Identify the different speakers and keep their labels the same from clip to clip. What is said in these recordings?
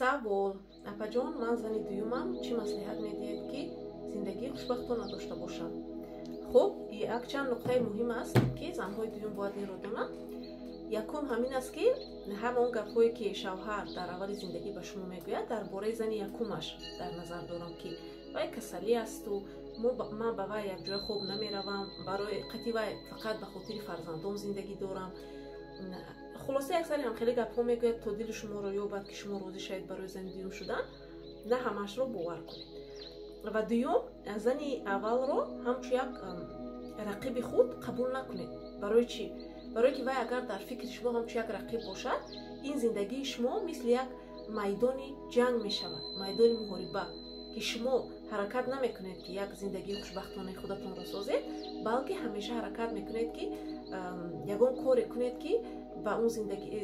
Speaker 1: Savol: апаҷон, ман зани дуюмам, чӣ маслиҳат медиҳед, ки зиндагии хушбахтона дошта бошам? Хуб, як чанд нуқтаи муҳим аст, ки занҳои дуюм бояд инро донанд. Якум ҳамин аст, ки ҳамон гапҳое, ки шавҳар дар аввали зиндагӣ ба шумо мегӯяд, дар бораи зани якумаш дар назар дорам, ки вай касалӣ асту, ман ба вай якҷоя хуб намеравам, барои қати вай фақат ба хотири фарзандом зиндагӣ дорам. хулоса аксари ҳамхеле гапҳо мегӯяд, то дили шуморо ёбад, ки шумо розӣ шавед барои зани дуюм шудан. На ҳамаашро бовар кунед. Ва дуюм, зани аввалро ҳамчун як рақиби худ қабул накунед. Барои чӣ? Барое ки вай агар дар фикри шумо ҳамчун як рақиб бошад, ин зиндагии шумо мисли як майдони ҷанг мешавад, майдони муҳориба, ки шумо ҳаракат намекунед, ки як зиндагии хушбахтонаи худатонро созед, балки ҳамеша ҳаракат мекунед, ки ягон коре кунед, ки ба он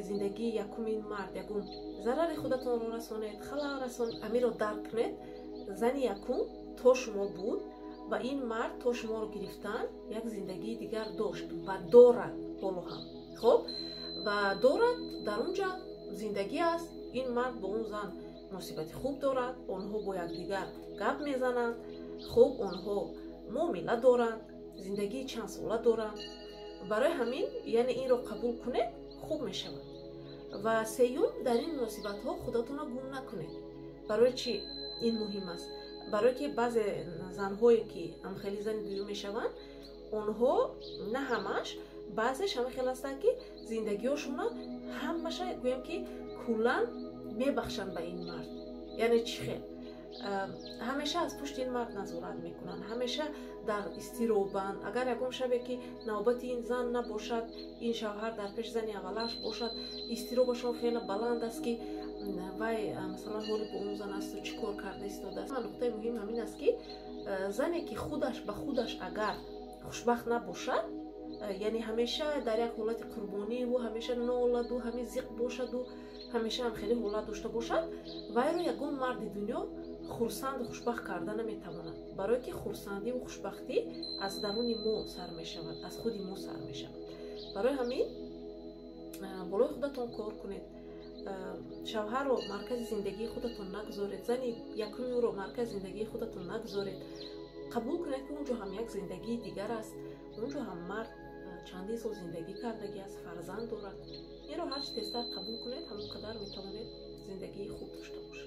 Speaker 1: зиндагии якумин мард ягон зарари худатонро расонед, халал расонед. Амиро дарк кунед. Зани якум то шумо буд ва ин мард то шуморо гирифтан як зиндагии дигар дошт ва дорад ҳоло ҳам. Хуб, ва дорад дар онҷа зиндагӣ аст. Ин мард бо он зан муносибати хуб дорад, онҳо бо якдигар гап мезананд, хуб онҳо муомила доранд, зиндагии чандсола доранд. барои ҳамин яъне инро қабул кунед, хуб мешавад. Ва сеюм, дар ин муносибатҳо худатонро гум накунед. барои чӣ ин муҳим аст? барое ки баъзе занҳое ки ҳамхели зани дуюм мешаванд, онҳо на ҳамаш, баъзеш ҳамахел астанд, ки зиндагиҳошонро ҳамаша гӯям ки куллан мебахшанд ба ин мард. яъне чӣ хел? ҳамеша аз пушти ин мард назорат мекунанд, ҳамеша дар изтиробанд. агар ягон шабе ки навбати ин зан набошад, ин шавҳар дар пеши зани аввалаш бошад, изтиробашон хеле баланд аст, ки вай масалан ҳоли бо он зан асту чӣ кор карда истодааст. нуқтаи муҳим ҳамин аст, ки зане ки худаш ба худаш агар хушбахт набошад, яъне ҳамеша дар як ҳолати қурбониву ҳамеша ноладу ҳамин зиқ бошаду ҳамеша ҳамхеле ҳолат дошта бошад, вайро ягон марди дунё хурсанду хушбахт карда наметавонад. барое ки хурсандиву хушбахтӣ аз даруни мо сар мешавад, аз худи мо сар мешавад. барои ҳамин болои худатон кор кунед. шавҳарро маркази зиндагии худатон нагузоред, зани якумро маркази зиндагии худатон нагузоред. қабул кунед, ки онҷо ҳам як зиндагии дигар аст. онҷо ҳам мард чандин сол зиндагӣ кардагӣ аст, фарзанд дорад. инро ҳарчи тезтар қабул кунед, ҳамон қадар метавонед зиндагии хуб дошта бошед.